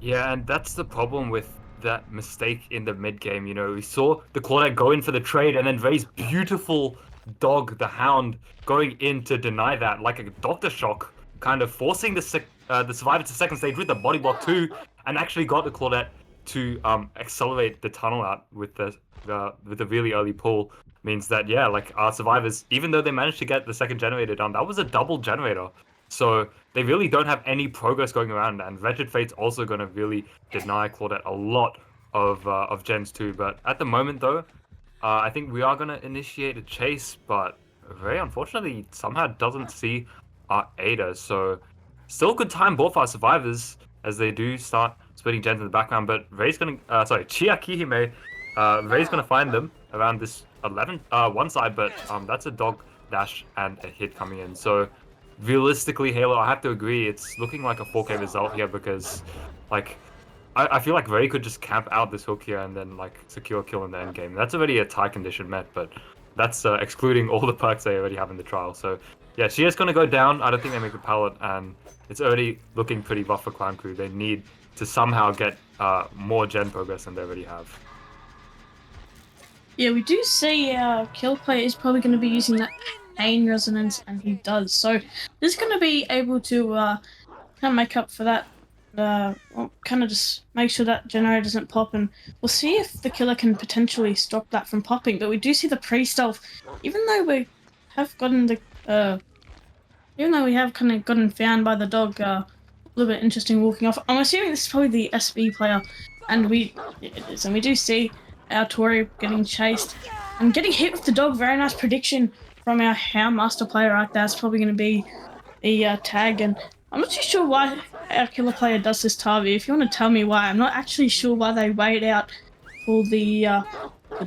Yeah, and that's the problem with that mistake in the mid game. You know, we saw the Claudette go in for the trade, and then Ray's beautiful dog, the Hound, going in to deny that, like a Doctor Shock, kind of forcing the survivor to second stage with the body block too, and actually got the Claudette to accelerate the tunnel out with the really early pull. Means that, yeah, like our survivors, even though they managed to get the second generator done, that was a double generator. So they really don't have any progress going around, and Wretched Fate's also going to really deny Claudette a lot of gens too. But at the moment, though, I think we are going to initiate a chase, but very unfortunately, somehow doesn't see our Ada. So still a good time both our survivors as they do start splitting gens in the background. But Ray's going to, Chiakihime, Ray's going to find them around this 11, one side, but that's a dog dash and a hit coming in. So realistically, Halo, I have to agree, it's looking like a 4K result here because, like, I feel like Ray could just camp out this hook here and then, like, secure a kill in the end game. That's already a tie condition met, but that's excluding all the perks they already have in the trial. So, yeah, she is going to go down. I don't think they make the pallet, and it's already looking pretty rough for Clown Crew. They need to somehow get more gen progress than they already have. Yeah, we do see Kill Player is probably going to be using that pain resonance, and he does. So this is going to be able to kind of make up for that. Kind of just make sure that generator doesn't pop, and we'll see if the killer can potentially stop that from popping. But we do see the pre-stealth, even though we have gotten the, even though we have kind of gotten found by the dog. A little bit interesting walking off. I'm assuming this is probably the SB player, and it is, and we do see our Tori getting chased and getting hit with the dog. Very nice prediction from our master player right there. It's probably going to be the tag, and I'm not too sure why our killer player does this, Tavi. If you want to tell me why, I'm not actually sure why they wait out for the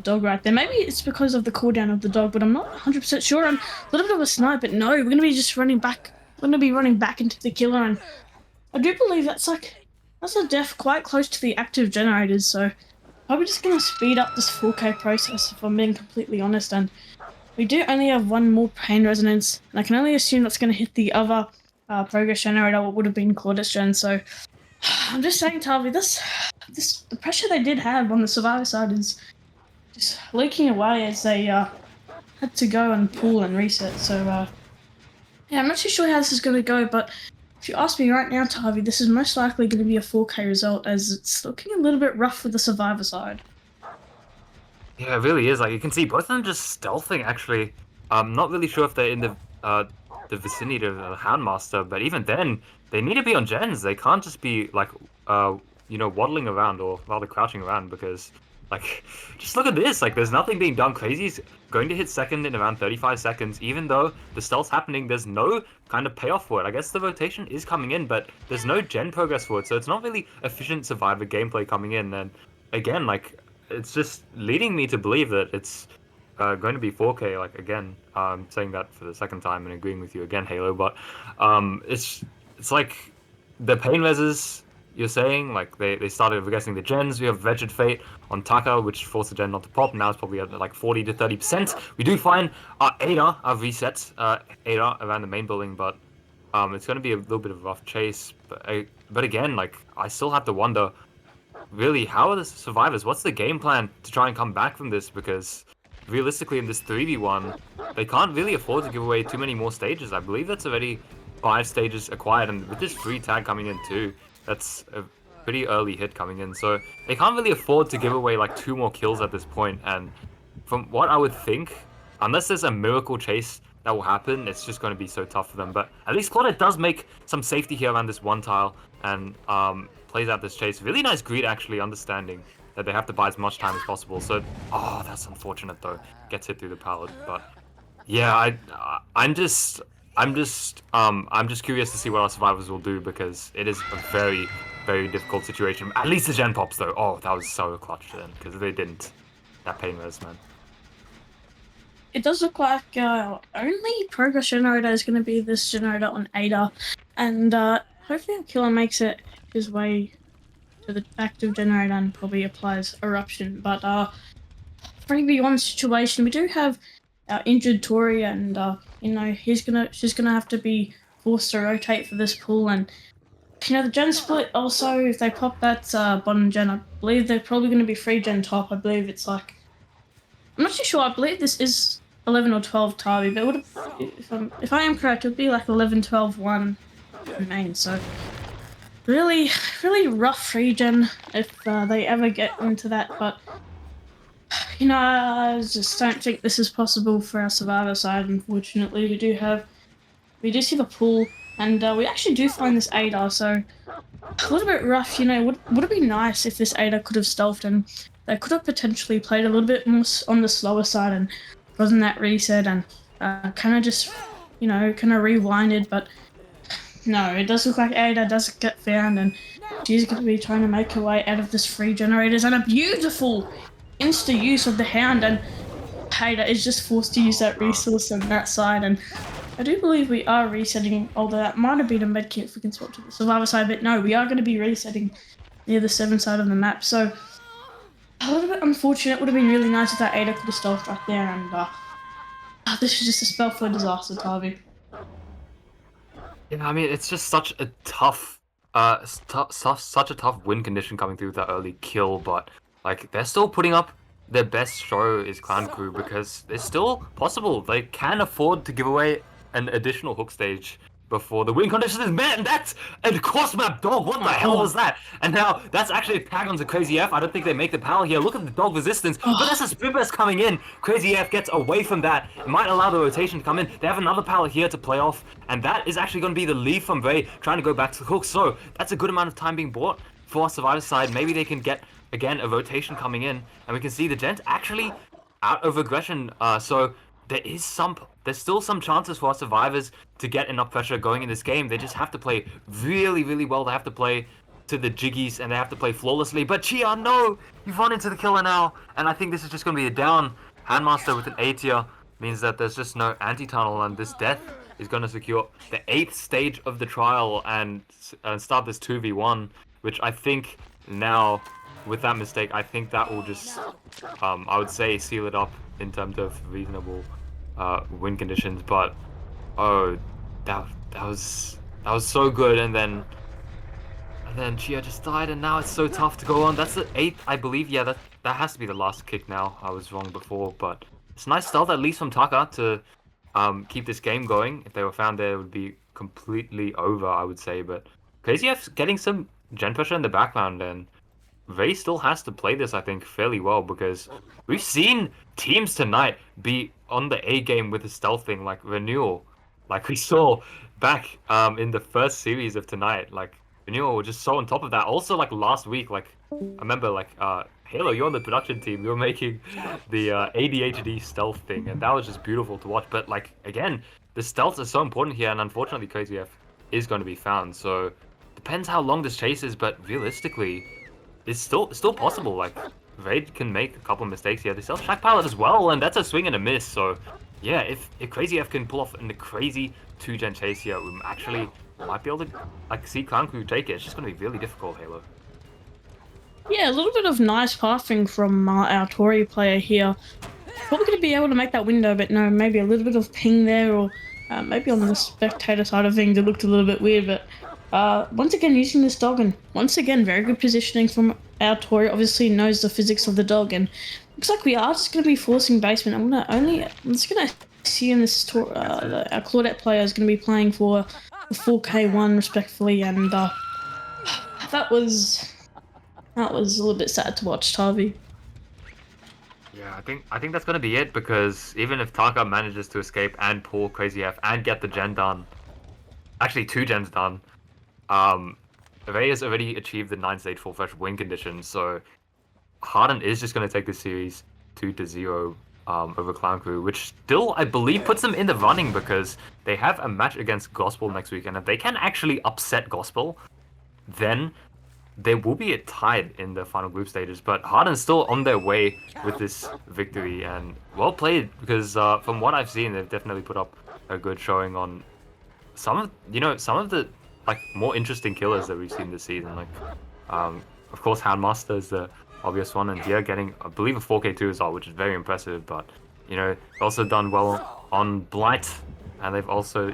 dog right there. Maybe it's because of the cooldown of the dog, but I'm not 100% sure. I'm a little bit of a snipe, but no, we're going to be just running back. We're going to be running back into the killer, and I do believe that's a death quite close to the active generators, so probably just going to speed up this 4K process, if I'm being completely honest. And we do only have one more pain resonance, and I can only assume that's going to hit the other progress generator, what would have been Claudus gen. So I'm just saying, Tavi, the pressure they did have on the survivor side is just leaking away as they had to go and pull and reset. So yeah, I'm not too sure how this is going to go, but if you ask me right now, Tavi, this is most likely going to be a 4K result, as it's looking a little bit rough for the survivor side. Yeah, it really is. Like, you can see both of them just stealthing, actually. I'm not really sure if they're in the vicinity of the Houndmaster, but even then, they need to be on gens. They can't just be, like, waddling around, or rather crouching around, because, like, just look at this. Like, there's nothing being done. Crazy's going to hit second in around 35 seconds. Even though the stealth's happening, there's no kind of payoff for it. I guess the rotation is coming in, but there's no gen progress for it, so it's not really efficient survivor gameplay coming in. And again, like, it's just leading me to believe that it's going to be 4K. Like, again, saying that for the second time and agreeing with you again, Halo. But it's like the pain reses you're saying, like they started guessing the gens. We have Wretched Fate on Taka, which forced the gen not to pop. Now it's probably at like 40 to 30%. We do find our Ada, our resets, Ada around the main building, but it's going to be a little bit of a rough chase. But again, like, I still have to wonder, really, how are the survivors? What's the game plan to try and come back from this? Because realistically, in this 3v1, they can't really afford to give away too many more stages. I believe that's already 5 stages acquired, and with this free tag coming in too, that's a pretty early hit coming in. So they can't really afford to give away like 2 more kills at this point. And from what I would think, unless there's a miracle chase that will happen, it's just going to be so tough for them. But at least Claudette does make some safety here around this one tile, and plays out this chase. Really nice greed, actually, understanding that they have to buy as much time as possible. So, oh, that's unfortunate though. Gets hit through the pallet. But yeah, I'm just curious to see what our survivors will do, because it is a very, very difficult situation. At least the gen pops though. Oh, that was so clutch then, because they didn't. That pain res, man. It does look like only progress generator is going to be this generator on Ada, and hopefully our killer makes it his way to the active generator and probably applies eruption. But 3v1 situation, we do have our injured Tori and she's gonna have to be forced to rotate for this pool. And the gen split also, if they pop that bottom gen, I believe they're probably going to be 3 gen top. I believe it's like, I'm not too sure. I believe this is 11 or 12 Tavi, but if I am correct, it would be like 11, 12, 1 main. So really, really rough 3 gen if they ever get into that. But I just don't think this is possible for our survivor side. Unfortunately, we do see the pool, and we actually do find this Ada. So a little bit rough. Would it be nice if this Ada could have stealthed, and they could have potentially played a little bit more on the slower side and gotten that reset and kind of just kind of rewinded. But no, it does look like Ada does get found, and she's going to be trying to make her way out of this free generators, and a beautiful insta use of the Hound, and Ada is just forced to use that resource on that side. And I do believe we are resetting, although that might have been a medkit if we can swap to the survivor side, but no, we are going to be resetting near the 7 side of the map. So a little bit unfortunate. Would have been really nice if that Ada could have stealthed right there, and this is just a spell for disaster, Tavi. Yeah, I mean, it's just such a tough, such a tough win condition coming through with that early kill, but like they're still putting up their best show is Clan Crew because it's still possible. They can afford to give away an additional hook stage before the win condition is met, and that's a cross map dog. What the hell was that? And now that's actually a tag onto Crazy F. I don't think they make the power here. Look at the dog resistance, but that's a Spin Burst coming in. Crazy F gets away from that. It might allow the rotation to come in. They have another pallet here to play off, and that is actually going to be the lead from Vey trying to go back to the hook. So that's a good amount of time being bought for Survivor side. Maybe they can get again a rotation coming in, and we can see the Gent actually out of aggression. So there's still some chances for our survivors to get enough pressure going in this game. They just have to play really, really well. They have to play to the jiggies, and they have to play flawlessly. But Chia, no! You've run into the killer now, and I think this is just going to be a down. Handmaster with an A tier means that there's just no anti-tunnel, and this death is going to secure the 8th stage of the trial and start this 2v1, which I think now, with that mistake, I think that will just, I would say, seal it up in terms of reasonable win conditions. But oh, that was so good, and then Chia just died, and now it's so tough to go on. That's the 8th, I believe. Yeah, that has to be the last kick now. I was wrong before, but it's nice stealth at least from Taka to keep this game going. If they were found there, it would be completely over, I would say. But Crazy F's getting some gen pressure in the background, and Vey still has to play this, I think, fairly well, because we've seen teams tonight be on the A game with the stealth thing, like Renewal, like we saw back in the first series of tonight. Like Renewal were just so on top of that. Also, like last week, like I remember, like Halo, you're on the production team. You're making the ADHD stealth thing, and that was just beautiful to watch. But like again, the stealth is so important here, and unfortunately, Crazy F is going to be found. So depends how long this chase is, but realistically, it's still possible. Like Raid can make a couple of mistakes here. They sell Shack Pilot as well, and that's a swing and a miss. So yeah, if Crazy F can pull off in the crazy 2-gen chase here, we actually might be able to like see Clan Crew take it. It's just going to be really difficult, Halo. Yeah, a little bit of nice pathing from our Tory player here. Probably going to be able to make that window, but no, maybe a little bit of ping there, or maybe on the spectator side of things it looked a little bit weird. But once again, using this dog, and once again, very good positioning from our Tory. Obviously knows the physics of the dog, and looks like we are just going to be forcing basement. I'm just going to assume this our Claudette player is going to be playing for the 4K1 respectfully, and that was a little bit sad to watch, Tavi. Yeah, I think that's gonna be it, because even if Taka manages to escape and pull Crazy F and get the gen done, actually 2 gens done, Vey has already achieved the 9-stage full-fledged win condition, so Harden is just gonna take the series 2-0 over Clan Crew, which still, I believe, puts them in the running, because they have a match against Gospel next week, and if they can actually upset Gospel, then they will be tied in the final group stages. But Harden's still on their way with this victory, and well played, because from what I've seen, they've definitely put up a good showing on some of the like more interesting killers that we've seen this season. Like of course Handmaster is the obvious one, and yeah, getting I believe a 4K2 as well, which is very impressive. But also done well on Blight and they've also,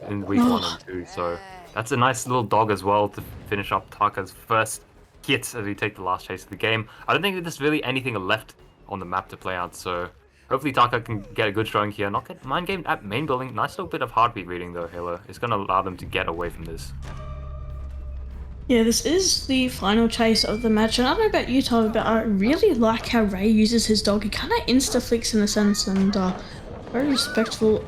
in week 1 and 2. So that's a nice little dog as well to finish up Taka's first hit as we take the last chase of the game. I don't think there's really anything left on the map to play out, so hopefully Taka can get a good showing here. Not get mind game at main building. Nice little bit of heartbeat reading though, Halo. It's going to allow them to get away from this. Yeah, this is the final chase of the match, and I don't know about you, Tyler, but I really like how Ray uses his dog. He kind of insta-flicks in a sense, and very respectful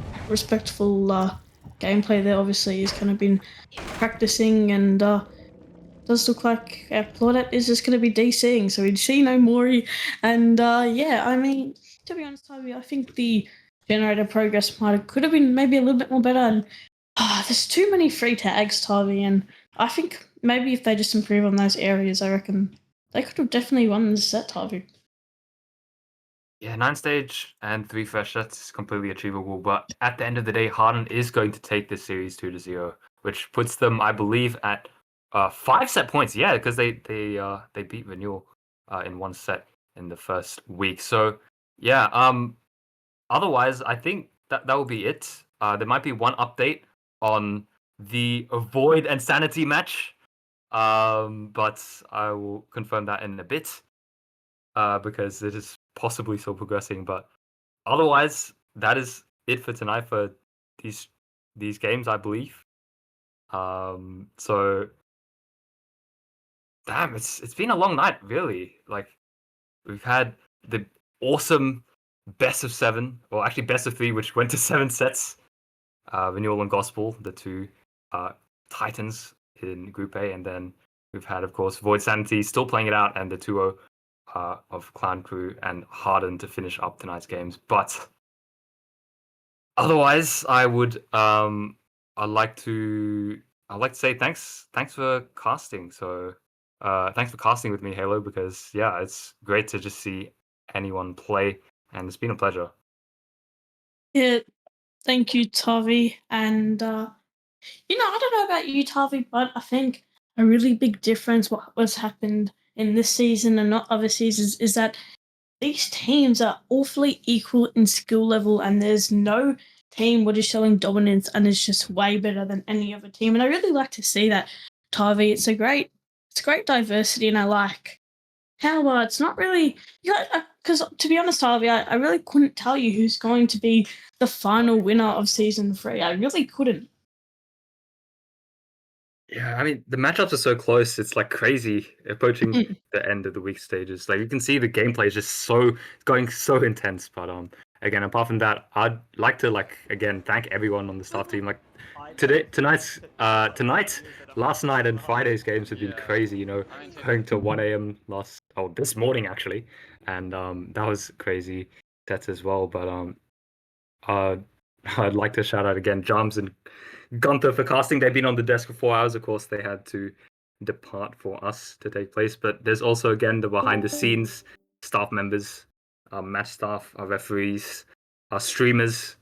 gameplay there. Obviously, he's kind of been practicing, and does look like Claudette is just going to be DCing, so we'd see no Mori. And yeah, I mean, to be honest, Tyler, I think the generator progress could have been maybe a little bit more better, and there's too many free tags, Tyler, and I think maybe if they just improve on those areas, I reckon they could have definitely won this set, Tyler. Yeah, 9 stage and 3 fresh sets is completely achievable, but at the end of the day, Harden is going to take this series 2-0, which puts them, I believe, at 5 set points. Yeah, because they beat Renewal in 1 set in the first week. So yeah, otherwise, I think that will be it. There might be one update on the Void and Sanity match, but I will confirm that in a bit because it is possibly still progressing. But otherwise, that is it for tonight for these games, I believe. So damn, it's been a long night, really. Like we've had the awesome best of 7, or actually best of 3, which went to 7 sets. Renewal and Gospel, the two titans in Group A, and then we've had, of course, Void Sanity still playing it out, and the 2-0 of Clan Crew and Harden to finish up tonight's games. But otherwise, I'd like to say thanks for casting. So thanks for casting with me, Halo, because yeah, it's great to just see anyone play, and it's been a pleasure. Yeah, thank you, Tavi. And I don't know about you, Tavi, but I think a really big difference what was happened in this season and not other seasons is that these teams are awfully equal in skill level, and there's no team what is showing dominance and is just way better than any other team. And I really like to see that, Tavi. It's great diversity, and I like how it's not really, because to be honest, Harvey, I really couldn't tell you who's going to be the final winner of season 3. I really couldn't. Yeah, I mean, the matchups are so close. It's like crazy approaching Mm. the end of the week stages. Like you can see the gameplay is just going so intense. But again, apart from that, I'd like to again thank everyone on the staff team. Like last night and Friday's games have been crazy. Going to 1 a.m. this morning actually, and that was crazy sets as well. But I'd like to shout out again Jams and Gunther for casting. They've been on the desk for 4 hours. Of course, they had to depart for us to take place. But there's also, again, the behind the scenes staff members, our match staff, our referees, our streamers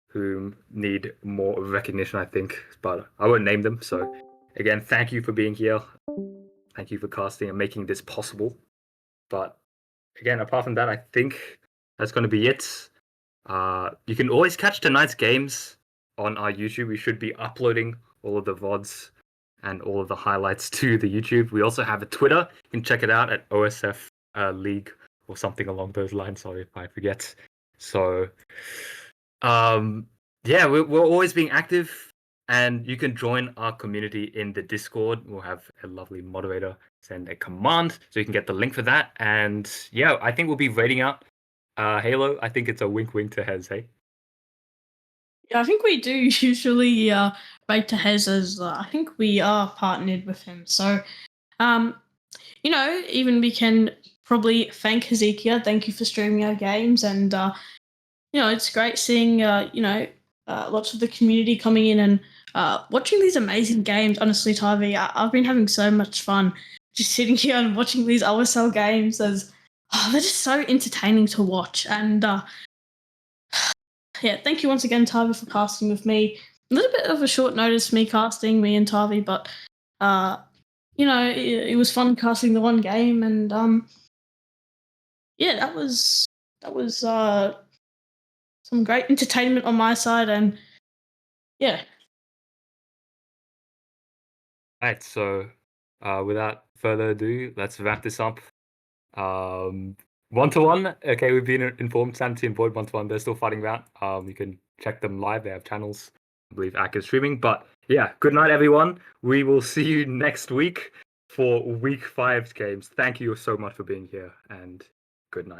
who need more recognition, I think. But I won't name them. So, again, thank you for being here. Thank you for casting and making this possible. But again, apart from that, I think that's going to be it. You can always catch tonight's games on our YouTube. We should be uploading all of the VODs and all of the highlights to the YouTube. We also have a Twitter. You can check it out at OSF League or something along those lines. Sorry if I forget. So, yeah, we're always being active, and you can join our community in the Discord. We'll have a lovely moderator send a command, so you can get the link for that. And yeah, I think we'll be rating out Halo. I think it's a wink wink to Hez, hey? Yeah, I think we do usually rate to Hez as I think we are partnered with him. So, even we can probably thank Hezekiah. Thank you for streaming our games, and it's great seeing lots of the community coming in and watching these amazing games. Honestly, Tyvi, I've been having so much fun just sitting here and watching these OSL games. As they're just so entertaining to watch. And yeah, thank you once again, Tyvi, for casting with me. A little bit of a short notice, me and Tyvi, but it was fun casting the one game, and yeah, that was some great entertainment on my side, and yeah. Right, so without further ado, let's wrap this up. 1-to-1. Okay, we've been informed. Sanity and Void 1-to-1. They're still fighting out. You can check them live. They have channels. I believe active streaming. But yeah, good night, everyone. We will see you next week for Week 5's games. Thank you so much for being here, and good night.